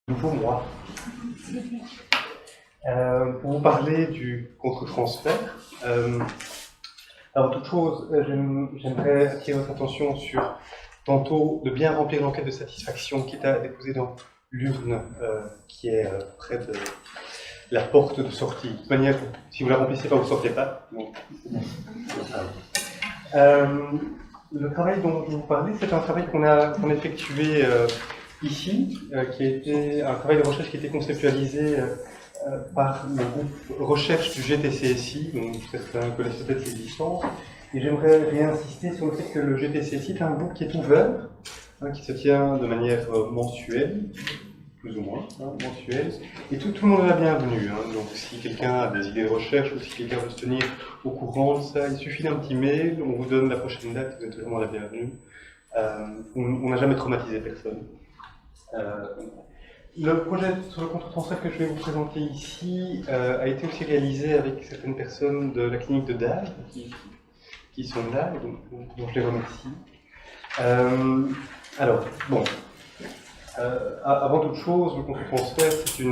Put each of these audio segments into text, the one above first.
Nouveau moi. Pour vous parler du contre-transfert, avant toute chose, j'aimerais attirer votre attention sur tantôt de bien remplir l'enquête de satisfaction qui est à déposer dans l'urne qui est près de la porte de sortie. De toute manière, si vous ne la remplissez pas, vous ne sortez pas. Donc, le travail dont je vais vous parler, c'est un travail qu'on a effectué ici, qui a été un travail de recherche qui a été conceptualisé par le groupe recherche du GTCSI, donc certains connaissent peut-être l'existence, et j'aimerais réinsister sur le fait que le GTCSI est un groupe qui est ouvert, qui se tient de manière mensuelle, plus ou moins, mensuelle, et tout le monde est la bienvenue. Donc si quelqu'un a des idées de recherche ou si quelqu'un veut se tenir au courant de ça, il suffit d'un petit mail, on vous donne la prochaine date, vous êtes vraiment la bienvenue. On n'a jamais traumatisé personne. Le projet sur le contre-transfert que je vais vous présenter ici a été aussi réalisé avec certaines personnes de la clinique de Dage qui sont là et dont je les remercie. Avant toute chose, le contre-transfert c'est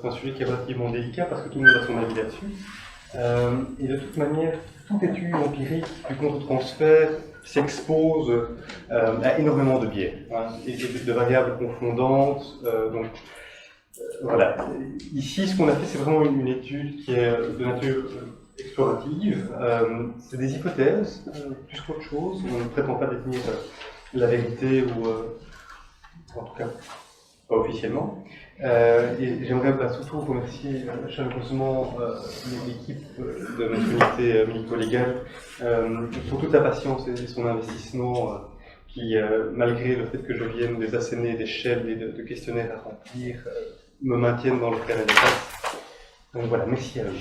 un sujet qui est relativement délicat parce que tout le monde a son avis là-dessus. Et de toute manière, toute étude empirique du contre-transfert s'expose à énormément de biais et de variables confondantes. Voilà. Ici, ce qu'on a fait, c'est vraiment une étude qui est de nature explorative. C'est des hypothèses, plus qu'autre chose. On ne prétend pas détenir la vérité, ou en tout cas pas officiellement. Et j'aimerais surtout remercier chaleureusement l'équipe de notre unité médico-légale pour toute la patience et son investissement qui, malgré le fait que je vienne des asséner d'échelles et de questionnaires à remplir, me maintiennent dans le faire et l'espace. Donc voilà, merci à eux.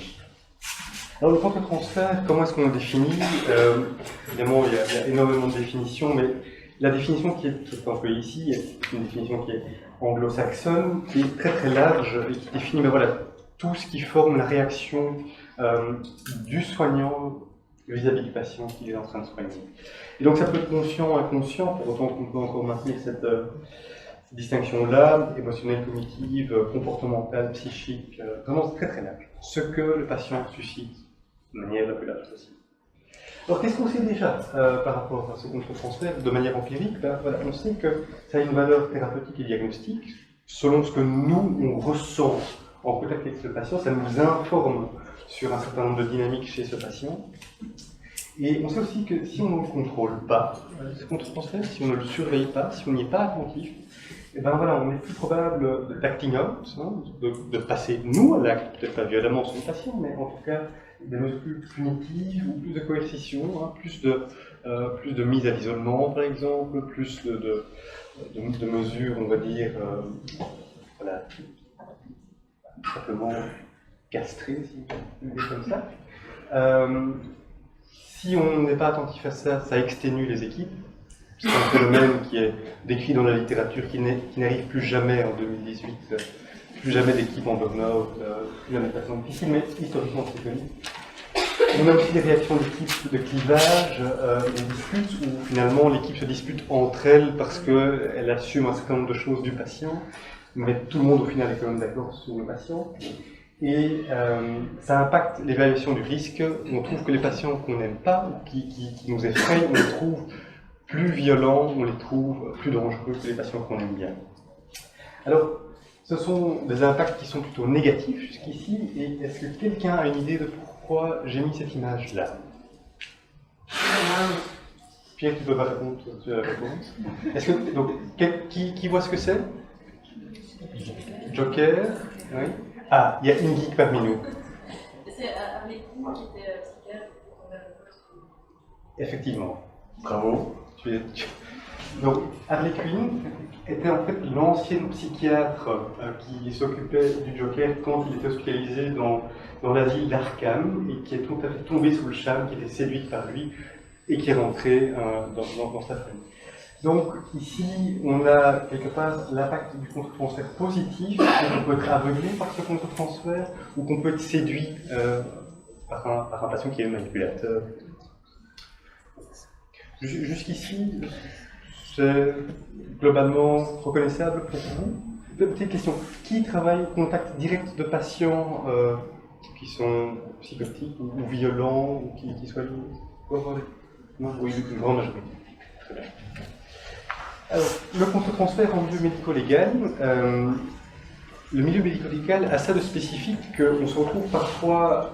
Alors le contre-transfert, comment est-ce qu'on le définit? Évidemment, il y a énormément de définitions, mais la définition qui est employée ici est une définition qui est anglo-saxonne, qui est très très large et qui définit tout ce qui forme la réaction du soignant vis-à-vis du patient qu'il est en train de soigner. Et donc ça peut être conscient, inconscient, pour autant qu'on peut encore maintenir cette distinction-là, émotionnelle, cognitive, comportementale, psychique, vraiment très très large. Ce que le patient suscite de manière la plus large possible. Alors qu'est-ce qu'on sait déjà par rapport à ce contre-transfert de manière empirique? On sait que ça a une valeur thérapeutique et diagnostique. Selon ce que nous, on ressent en contact avec ce patient, ça nous informe sur un certain nombre de dynamiques chez ce patient. Et on sait aussi que si on ne le contrôle pas, ce contre-transfert, si on ne le surveille pas, si on n'y est pas attentif, on est plus probable d'acting out, de passer nous à l'acte, peut-être pas violemment sur le patient, mais en tout cas des mesures plus punitives ou plus de coercition, plus de mise à l'isolement par exemple, plus de mesures, on va dire, simplement castrées, si on veut dire comme ça. Si on n'est pas attentif à ça, ça exténue les équipes. C'est un phénomène qui est décrit dans la littérature, qui n'arrive plus jamais en 2018, plus jamais d'équipe en burn-out, plus jamais de façon difficile, mais historiquement c'est connu. On a aussi des réactions d'équipe de clivage, des disputes, où finalement l'équipe se dispute entre elles parce qu'elle assume un certain nombre de choses du patient, mais tout le monde au final est quand même d'accord sur le patient. Et ça impacte l'évaluation du risque. On trouve que les patients qu'on n'aime pas, qui nous effrayent, on les trouve plus violents, on les trouve plus dangereux que les patients qu'on aime bien. Alors, ce sont des impacts qui sont plutôt négatifs jusqu'ici, et est-ce que quelqu'un a une idée de pourquoi j'ai mis cette image-là? Pierre, tu peux pas répondre, tu as la réponse. Est-ce que, donc, qui voit ce que c'est? Joker, oui. Ah, il y a une geek parmi nous. C'est Harley Quinn qui était psychiatre. Effectivement. Bravo. Donc, Harley Quinn était en fait l'ancienne psychiatre qui s'occupait du Joker quand il était hospitalisé dans l'asile d'Arkham et qui est tout à fait tombée sous le charme, qui était séduite par lui et qui est rentrée dans sa famille. Donc ici, on a quelque part l'impact du contre-transfert positif, qu'on peut être aveuglé par ce contre-transfert ou qu'on peut être séduit par un patient qui est manipulateur. Jusqu'ici, c'est globalement reconnaissable pour vous. petite question. Qui travaille au contact direct de patients qui sont psychotiques ou violents ou qui soient liés? Non, oui, une grande majorité. Très bien. Alors, le contre-transfert en milieu médico-légal. Le milieu médico-légal a ça de spécifique qu'on se retrouve parfois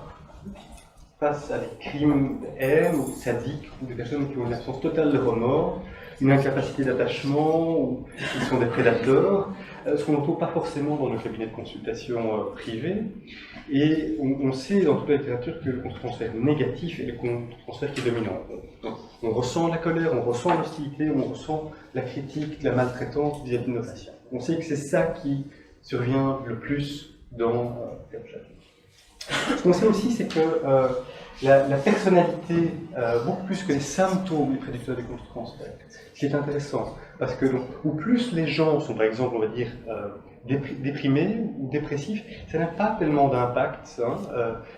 face à des crimes de haine ou sadiques, ou des personnes qui ont une absence totale de remords, une incapacité d'attachement, ou qui sont des prédateurs, ce qu'on ne trouve pas forcément dans nos cabinets de consultation privés. Et on sait dans toute la littérature que le contre-transfert négatif est le contre-transfert qui est dominant. Donc, on ressent la colère, on ressent l'hostilité, on ressent la critique, la maltraitance vis-à-vis de nos patients. On sait que c'est ça qui survient le plus dans le chapitre. Ce qu'on sait aussi, c'est que la personnalité, beaucoup plus que les symptômes est prédicteur du contre-transfert. Ce qui est intéressant, parce que au plus les gens sont, par exemple, on va dire, déprimés ou dépressifs, ça n'a pas tellement d'impact,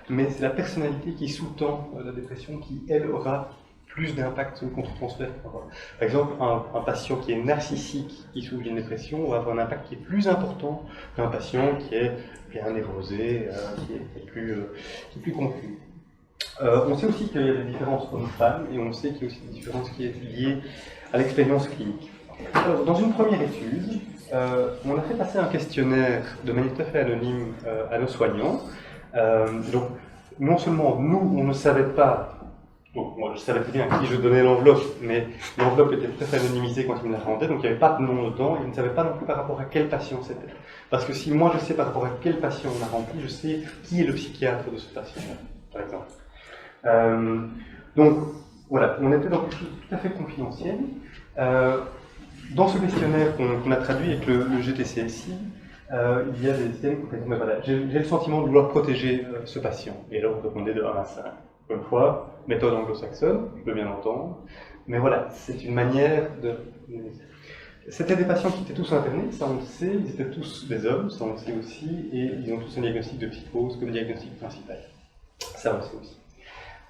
mais c'est la personnalité qui sous-tend la dépression qui, elle, aura plus d'impact sur le contre-transfert. Par exemple, un patient qui est narcissique, qui souffre d'une dépression, va avoir un impact qui est plus important qu'un patient qui est bien névrosé, qui est plus confus. On sait aussi qu'il y a des différences hommes-femmes, et on sait qu'il y a aussi des différences qui sont liées à l'expérience clinique. Alors, dans une première étude, on a fait passer un questionnaire de manière tout à fait anonyme à nos soignants. Donc, non seulement nous, on ne savait pas. Donc, moi, je savais très bien à qui je donnais l'enveloppe, mais l'enveloppe était tout à fait anonymisée quand il me la rendait, donc il n'y avait pas de nom dedans, et je ne savais pas non plus par rapport à quel patient c'était. Parce que si moi je sais par rapport à quel patient on a rempli, je sais qui est le psychiatre de ce patient, par exemple. Donc, voilà, on était dans quelque chose de tout à fait confidentiel. Dans ce questionnaire qu'on a traduit avec le GTCSI, il y a des scènes qui disent, voilà, j'ai le sentiment de vouloir protéger ce patient. Et là, on répondait de 1 à 5. Une fois, méthode anglo-saxonne, je peux bien l'entendre, mais voilà, c'est une manière de... C'était des patients qui étaient tous internés, ça on le sait, ils étaient tous des hommes, ça on le sait aussi, et ils ont tous un diagnostic de psychose comme diagnostic principal. Ça on le sait aussi.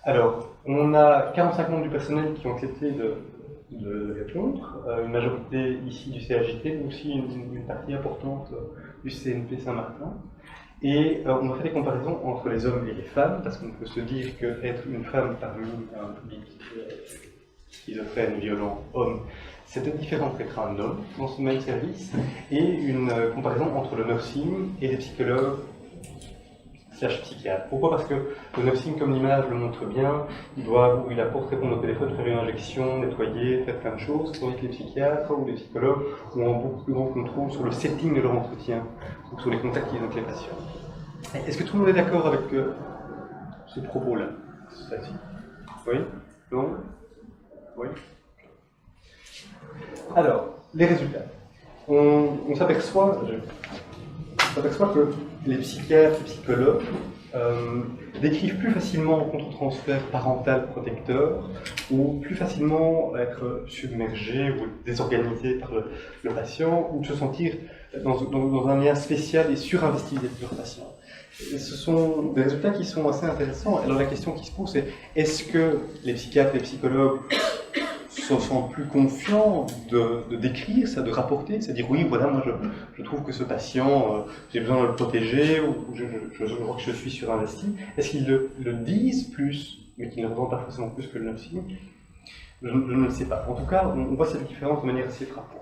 Alors, on a 45 membres du personnel qui ont accepté de répondre, une majorité ici du CHJT, mais aussi une partie importante du CNP Saint-Martin. Et on a fait des comparaisons entre les hommes et les femmes, parce qu'on peut se dire qu'être une femme parmi un public schizophrène, violent, homme, c'était différent qu'être un homme dans ce même service, et une comparaison entre le nursing et les psychologues / psychiatres. Pourquoi? Parce que le nursing, comme l'image le montre bien, il doit ouvrir la porte, répondre au téléphone, faire une injection, nettoyer, faire plein de choses, tandis que les psychiatres ou les psychologues ont un beaucoup plus grand contrôle sur le setting de leur entretien, ou sur les contacts qu'ils ont avec les patients. Est-ce que tout le monde est d'accord avec ce propos-là? Oui? Non? Oui? Alors, les résultats. On s'aperçoit que les psychiatres et psychologues décrivent plus facilement un contre-transfert parental protecteur ou plus facilement être submergé ou désorganisé par le patient ou de se sentir dans un lien spécial et surinvesti avec leur patient. Et ce sont des résultats qui sont assez intéressants. Alors la question qui se pose c'est est-ce que les psychiatres et les psychologues se sentent plus confiants de décrire ça, de rapporter, de se dire oui, voilà, moi je trouve que ce patient, j'ai besoin de le protéger, ou je vois que je suis surinvesti. Est-ce qu'ils le disent plus, mais qu'ils ne le ressentent pas forcément plus que le nursing? Je ne le sais pas. En tout cas, on voit cette différence de manière assez frappante.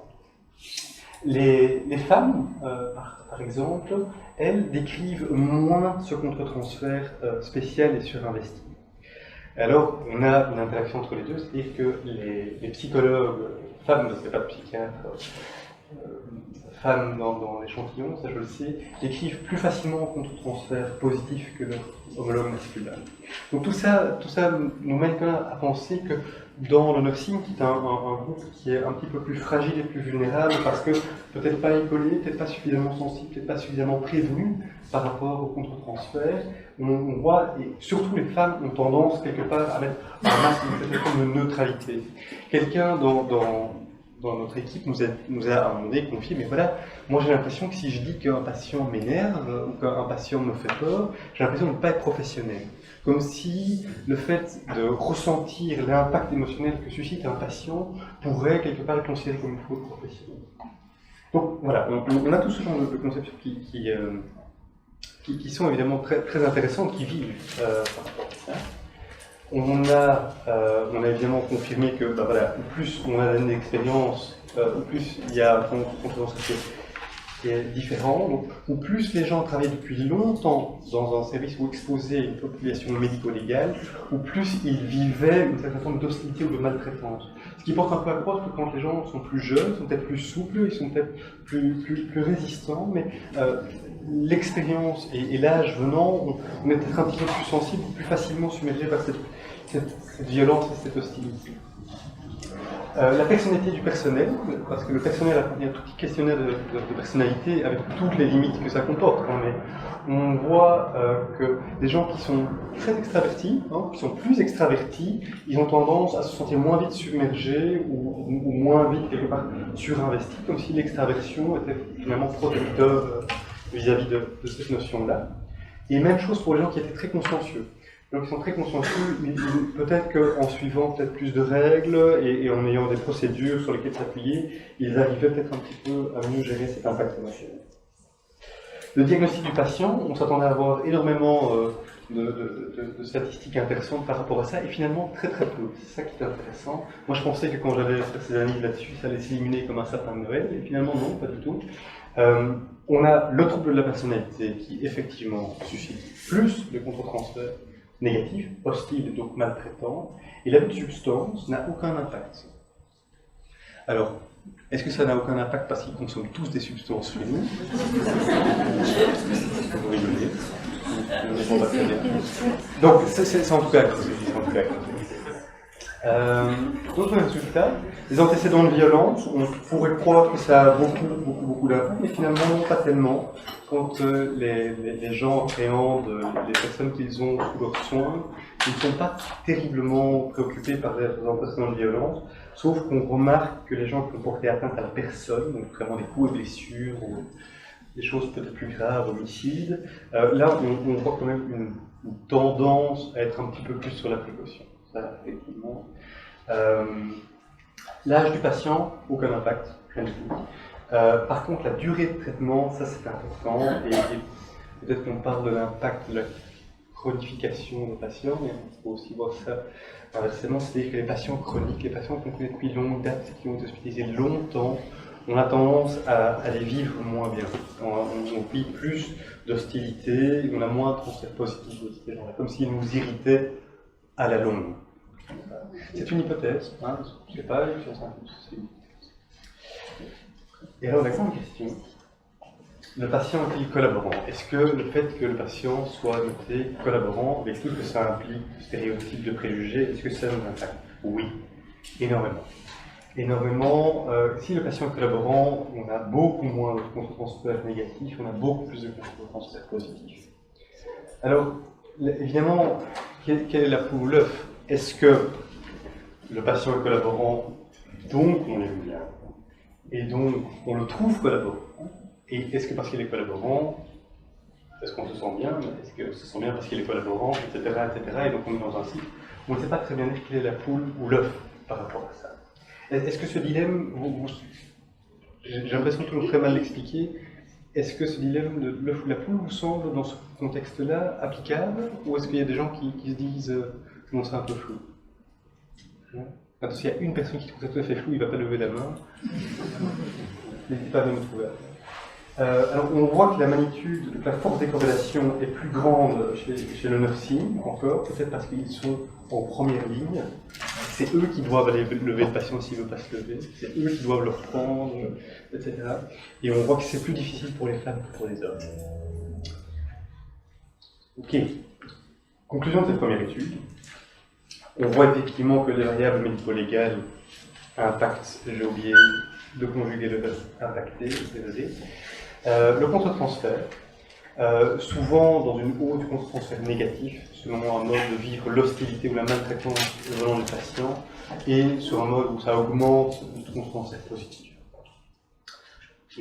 Les femmes, par exemple, elles décrivent moins ce contre-transfert spécial et surinvesti. Alors, on a une interaction entre les deux, c'est-à-dire que les psychologues, femmes, parce qu'il n'y a pas de psychiatre, femmes dans l'échantillon, ça je le sais, décrivent plus facilement un contre-transfert positif que leur homologue masculin. Donc tout ça nous mène quand même à penser que dans le nursing, qui est un groupe qui est un petit peu plus fragile et plus vulnérable, parce que peut-être pas épaulé, peut-être pas suffisamment sensible, peut-être pas suffisamment prévenu par rapport au contre-transfert, on voit, et surtout les femmes ont tendance quelque part à mettre un masque de neutralité. Quelqu'un dans notre équipe nous a à un moment donné confié, mais voilà, moi j'ai l'impression que si je dis qu'un patient m'énerve ou qu'un patient me fait peur, j'ai l'impression de ne pas être professionnel. Comme si le fait de ressentir l'impact émotionnel que suscite un patient pourrait quelque part être considéré comme une faute professionnelle. Donc voilà, on a tout ce genre de conceptions qui sont évidemment très, très intéressantes, qui vivent par rapport à ça. On a évidemment confirmé que voilà, au plus on a d'années d'expérience, au plus il y a un compétence qui est différent, donc au plus les gens travaillent depuis longtemps dans un service ou exposés à une population médico-légale, au plus ils vivaient une certaine forme d'hostilité ou de maltraitance. Ce qui porte un peu à croire que quand les gens sont plus jeunes, sont peut-être plus souples, ils sont peut-être plus résistants, mais l'expérience et l'âge venant, on est peut-être un petit peu plus sensible, plus facilement submergé par cette violence et cette hostilité. La personnalité du personnel, parce que le personnel a un tout petit questionnaire de personnalité avec toutes les limites que ça comporte, hein, mais on voit que des gens qui sont très extravertis, hein, qui sont plus extravertis, ils ont tendance à se sentir moins vite submergés ou moins vite quelque part surinvestis, comme si l'extraversion était finalement protecteur vis-à-vis de cette notion-là. Et même chose pour les gens qui étaient très consciencieux. Donc ils sont très consciencieux, peut-être qu'en suivant peut-être plus de règles et en ayant des procédures sur lesquelles s'appuyer, ils arrivaient peut-être un petit peu à mieux gérer cet impact émotionnel. Le diagnostic du patient, on s'attendait à avoir énormément de statistiques intéressantes par rapport à ça, et finalement très très peu. C'est ça qui est intéressant. Moi je pensais que quand j'allais faire ces analyses là-dessus, ça allait s'éliminer comme un sapin de Noël, et finalement non, pas du tout. On a le trouble de la personnalité qui effectivement suscite plus de contre-transfert négatif, hostile et donc maltraitant, et l'abus de substance n'a aucun impact. Alors, est-ce que ça n'a aucun impact parce qu'ils consomment tous des substances chez nous? Vous rigolez. Donc, c'est en tout cas d'autres résultats, les antécédents de violence, on pourrait croire que ça a beaucoup d'impact, mais finalement pas tellement. Quand les gens appréhendent les personnes qu'ils ont sous leurs soins, ils ne sont pas terriblement préoccupés par les antécédents de violence, sauf qu'on remarque que les gens qui ont porté atteinte à la personne, donc vraiment des coups et blessures, ou des choses peut-être plus graves, homicides, là on voit quand même une tendance à être un petit peu plus sur la précaution. Ça, effectivement. L'âge du patient, aucun impact, rien du tout. Par contre, la durée de traitement, ça c'est important, et peut-être qu'on parle de l'impact de la chronification des patients, mais on peut aussi voir ça inversement, c'est-à-dire que les patients chroniques, les patients qu'on connaît depuis longue date, qui ont été hospitalisés longtemps, on a tendance à les vivre moins bien. On vit plus d'hostilité, on a moins de transfert positif de ces gens-là, comme s'ils nous irritaient à la longue. C'est une hypothèse, hein, je ne sais pas, une science c'est une hypothèse. Et alors la grande question, le patient est-il collaborant? Est-ce que le fait que le patient soit noté collaborant, avec tout ce que ça implique, stéréotypes de préjugés, est-ce que ça a un impact? Oui, énormément. Énormément. Si le patient est collaborant, on a beaucoup moins de contre-transferts négatifs, on a beaucoup plus de contre-transferts positifs. Alors, évidemment, quelle est la poule ou l'œuf? Est-ce que le patient est collaborant, donc on l'aime bien, et donc on le trouve collaborant? Et est-ce que parce qu'il est collaborant, est-ce qu'on se sent bien? Est-ce qu'on se sent bien parce qu'il est collaborant, etc., etc. Et donc on est dans un cycle où on ne sait pas très bien quelle est la poule ou l'œuf par rapport à ça. Est-ce que ce dilemme, j'ai l'impression que je très mal l'expliquer, est-ce que ce dilemme de l'œuf ou la poule vous semble dans ce contexte-là applicable? Ou est-ce qu'il y a des gens qui se disent non, c'est un peu flou? Quand il y a une personne qui trouve ça tout à fait flou, il ne va pas lever la main. N'hésitez pas à me trouver. Alors on voit que la magnitude, la force des corrélations est plus grande chez le 9 signes, encore, peut-être parce qu'ils sont en première ligne. C'est eux qui doivent aller lever le patient s'il ne veut pas se lever, c'est eux qui doivent le reprendre, etc. Et on voit que c'est plus difficile pour les femmes que pour les hommes. Ok. Conclusion de cette première étude. On voit effectivement que les variables médico-légales impactent, j'ai oublié de conjuguer le verbe impacter, désolé. Le contre-transfert, souvent dans une hausse du contre-transfert négatif, selon un mode de vivre l'hostilité ou la maltraitance venant du patient, et sur un mode où ça augmente le contre-transfert positif.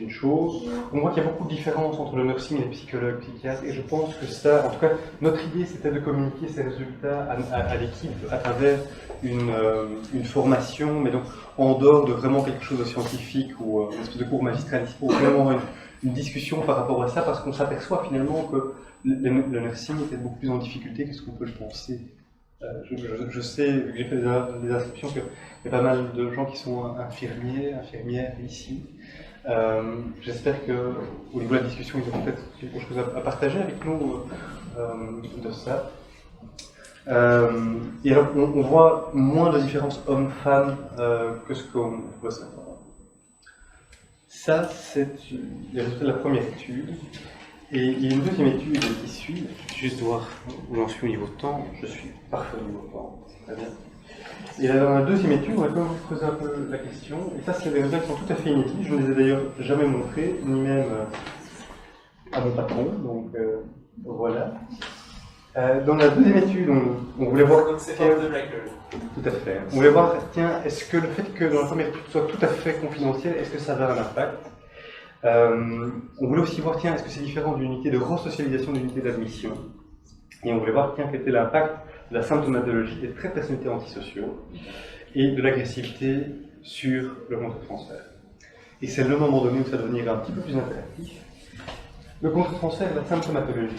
une chose. On voit qu'il y a beaucoup de différences entre le nursing et les psychologues, psychiatres, et je pense que ça, en tout cas, notre idée c'était de communiquer ces résultats à l'équipe à travers une formation, mais donc en dehors de vraiment quelque chose de scientifique ou une espèce de cours magistral, pour vraiment une discussion par rapport à ça, parce qu'on s'aperçoit finalement que le nursing était beaucoup plus en difficulté que ce qu'on peut le penser. Je sais, vu que j'ai fait des inscriptions, qu'il y a pas mal de gens qui sont infirmières ici. J'espère qu'au niveau de la discussion, ils ont peut-être quelque chose à partager avec nous de ça. Et alors, on voit moins de différences hommes-femmes que ce qu'on voit ça. Ça, c'est les résultats de la première étude. Et il y a une deuxième étude qui suit. Je vais juste voir où j'en suis au niveau de temps. Je suis parfait au niveau de temps. Très bien. Et dans la deuxième étude, on va quand même creuser un peu la question. Et ça, c'est des résultats qui sont tout à fait inédits. Je ne les ai d'ailleurs jamais montrés, ni même à mon patron. Donc voilà. Dans la deuxième étude, on voulait voir. Tout à fait. On voulait voir, tiens, est-ce que le fait que dans la première étude soit tout à fait confidentiel, est-ce que ça va avoir un impact? On voulait aussi voir, tiens, est-ce que c'est différent d'une unité de resocialisation d'une unité d'admission? Et on voulait voir, tiens, quel était l'impact de la symptomatologie des traits de personnalité antisociaux et de l'agressivité sur le contre-transfert. Et c'est le moment donné où ça va devenir un petit peu plus interactif. Le contre-transfert et la symptomatologie,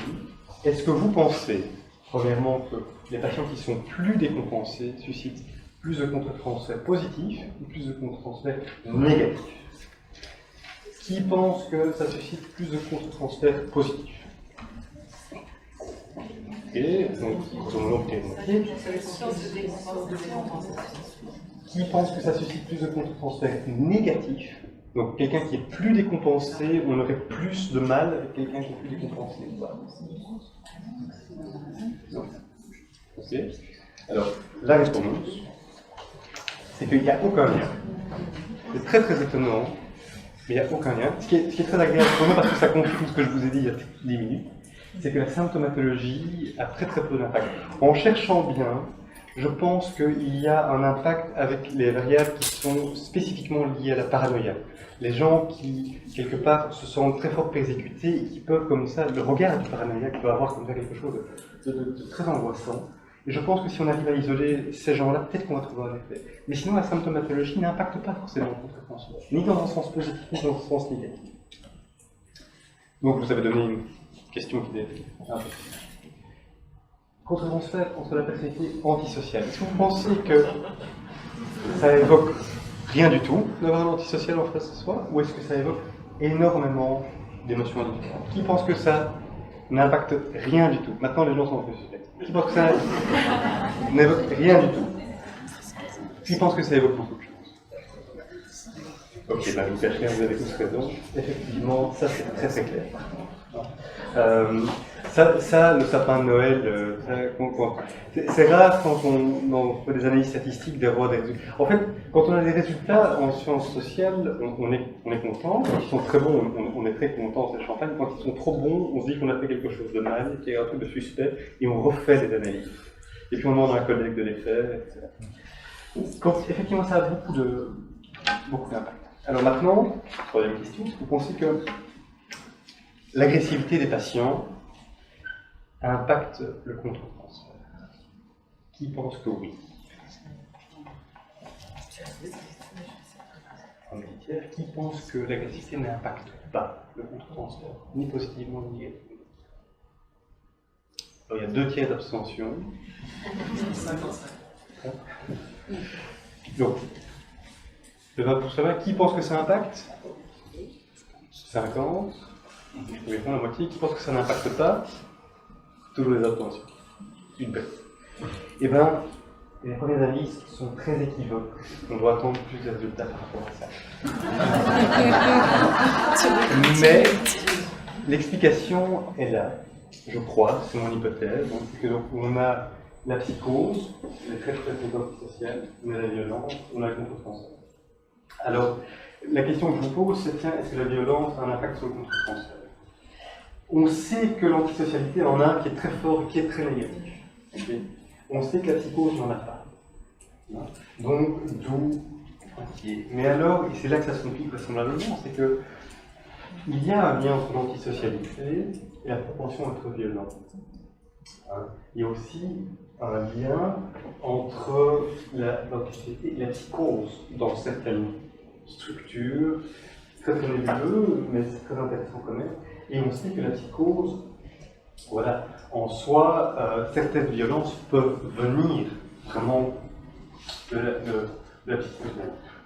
est-ce que vous pensez, premièrement, que les patients qui sont plus décompensés suscitent plus de contre-transferts positifs ou plus de contre-transferts négatifs? Qui pense que ça suscite plus de contre-transferts positifs? Et donc, qui pense que ça suscite plus de contre-transferts négatifs? Donc, quelqu'un qui est plus décompensé, on aurait plus de mal avec quelqu'un qui est plus décompensé. Non. Ok. Alors, la réponse, c'est qu'il n'y a aucun lien. C'est très très étonnant, mais il n'y a aucun lien. Ce qui est très agréable pour moi, parce que ça confirme ce que je vous ai dit il y a 10 minutes, c'est que la symptomatologie a très très peu d'impact. En cherchant bien, je pense qu'il y a un impact avec les variables qui sont spécifiquement liées à la paranoïa. Les gens qui, quelque part, se sentent très fort persécutés et qui peuvent, comme ça, le regard du paranoïa qui peut avoir comme ça quelque chose de très angoissant. Et je pense que si on arrive à isoler ces gens-là, peut-être qu'on va trouver un effet. Mais sinon, la symptomatologie n'impacte pas forcément le contre-transfert, ni dans un sens positif, ni dans un sens négatif. Donc, vous avez donné une question qui est un peu... Contre-transfert entre la personnalité antisociale. Est-ce que vous pensez que ça évoque rien du tout d'avoir un antisocial en face de soi, ou est-ce que ça évoque énormément d'émotions différentes? Qui pense que ça n'impacte rien du tout? Maintenant, les gens sont un peu suspects. Qui pense que ça n'évoque rien du tout? Qui pense que ça évoque beaucoup de choses? Ok, bah, vous cachez, vous avez tous raison. Effectivement, ça c'est très très clair. Ça, le sapin de Noël, c'est rare quand on fait des analyses statistiques des rois des résultats. En fait, quand on a des résultats en sciences sociales, on est content. Quand ils sont très bons, on est très content, c'est le champagne. Quand ils sont trop bons, on se dit qu'on a fait quelque chose de mal, qu'il y a un truc de suspect, et on refait des analyses. Et puis on demande à un collègue de les faire, etc. Quand, effectivement, ça a beaucoup d'impact. Alors maintenant, troisième question, vous pensez que l'agressivité des patients impacte le contre-transfert? Qui pense que oui? Qui pense que l'agressivité n'impacte pas le contre-transfert, ni positivement ni négativement? Alors, il y a 2 tiers d'abstention. 55. Donc, pour savoir qui pense que ça impacte? 50. Je vais répondre la moitié. Qui pense que ça n'impacte pas? Toujours les abstentions. Une paix. Eh bien, les premières analyses sont très équivoques. On doit attendre plus de résultats par rapport à ça. Mais l'explication est là, je crois, c'est mon hypothèse. C'est que donc, on a la psychose, les traits de personnalité antisociale, on a la violence, on a le contre-transfert. Alors, la question que je vous pose, c'est tiens, est-ce que la violence a un impact sur le contre-transfert? On sait que l'antisocialité en a un qui est très fort et qui est très négatif. Okay. On sait que la psychose n'en a pas. Donc, d'où entier. Mais alors, et c'est là que ça se complique vraisemblablement, c'est que il y a un lien entre l'antisocialité et la propension à être violent. Il y a aussi un lien entre l'antisocialité et la psychose dans certaines structures. C'est très nébuleux, mais c'est très intéressant quand même. Et on sait que la psychose, voilà, en soi, certaines violences peuvent venir vraiment de la psychose.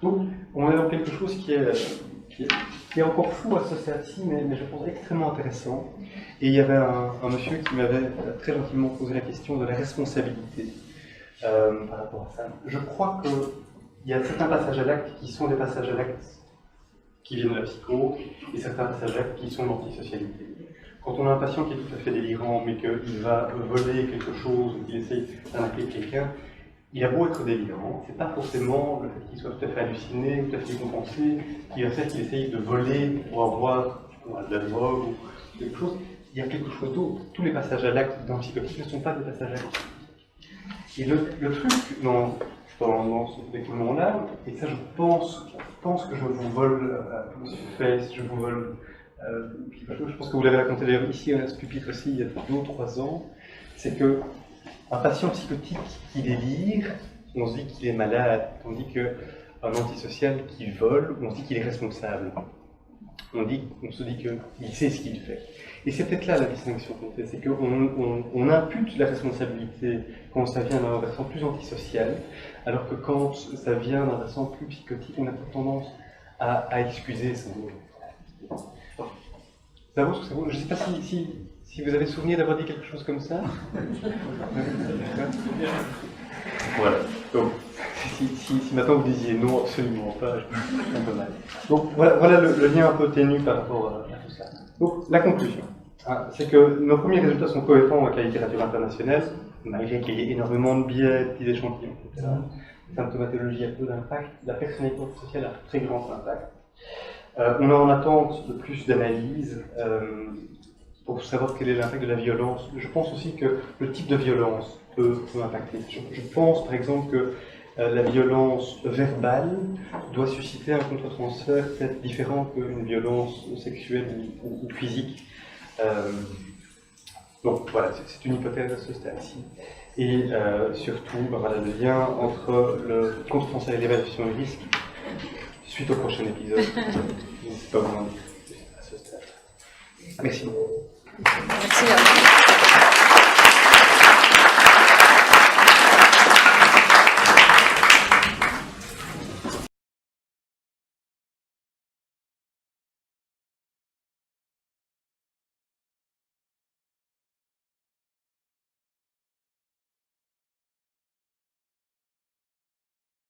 Donc, on est dans quelque chose qui est encore fou à ce stade-ci, mais je pense extrêmement intéressant. Et il y avait un monsieur qui m'avait très gentiment posé la question de la responsabilité par rapport à ça. Je crois qu'il y a certains passages à l'acte qui sont des passages à l'acte qui viennent de la psycho, et certains passages à l'acte qui sont de l'antisocialité. Quand on a un patient qui est tout à fait délirant, mais qu'il va voler quelque chose, ou qu'il essaye d'arnaquer quelqu'un, il a beau être délirant, c'est pas forcément le fait qu'il soit tout à fait halluciné, tout à fait décompensé, qui va faire qu'il essaye de voler pour avoir de la drogue ou quelque chose. Il y a quelque chose d'autre. Tous les passages à l'acte d'un psychotique ne sont pas des passages à l'acte. Et le truc dans ce découlement-là, et ça je pense que je vous vole, Monsieur Face, je vous vole quelque chose, je pense que vous l'avez raconté d'ailleurs ici à ce pupitre aussi il y a 2 ou 3 ans, c'est que un patient psychotique qui délire, on se dit qu'il est malade, on dit qu'un antisocial qui vole, on se dit qu'il est responsable. On se dit qu'il sait ce qu'il fait. Et c'est peut-être là la distinction qu'on fait, c'est qu'on impute la responsabilité quand ça vient d'un versant plus antisocial, alors que quand ça vient d'un versant plus psychotique, on a tendance à excuser ça. Ça vaut ce que ça vaut. Je ne sais pas si vous avez souvenir d'avoir dit quelque chose comme ça. Voilà. Donc, si maintenant vous disiez non, absolument pas, je suis un peu mal. Donc voilà le lien un peu ténu par rapport à tout ça. Donc la conclusion, c'est que nos premiers résultats sont cohérents avec la littérature internationale, malgré qu'il y ait énormément de biais, de petits échantillons, etc. La symptomatologie a peu d'impact, la personnalité sociale a un très grand impact. On est en attente de plus d'analyses pour savoir quel est l'impact de la violence. Je pense aussi que le type de violence peut impacter. Je pense par exemple que la violence verbale doit susciter un contre-transfert peut-être différent qu'une violence sexuelle ou physique. Donc voilà, c'est une hypothèse à ce stade-ci. Et surtout, voilà, le lien entre le contre-transfert et l'évaluation du risque suite au prochain épisode. N'hésitez pas à vous en dire à ce stade. Merci beaucoup. Merci.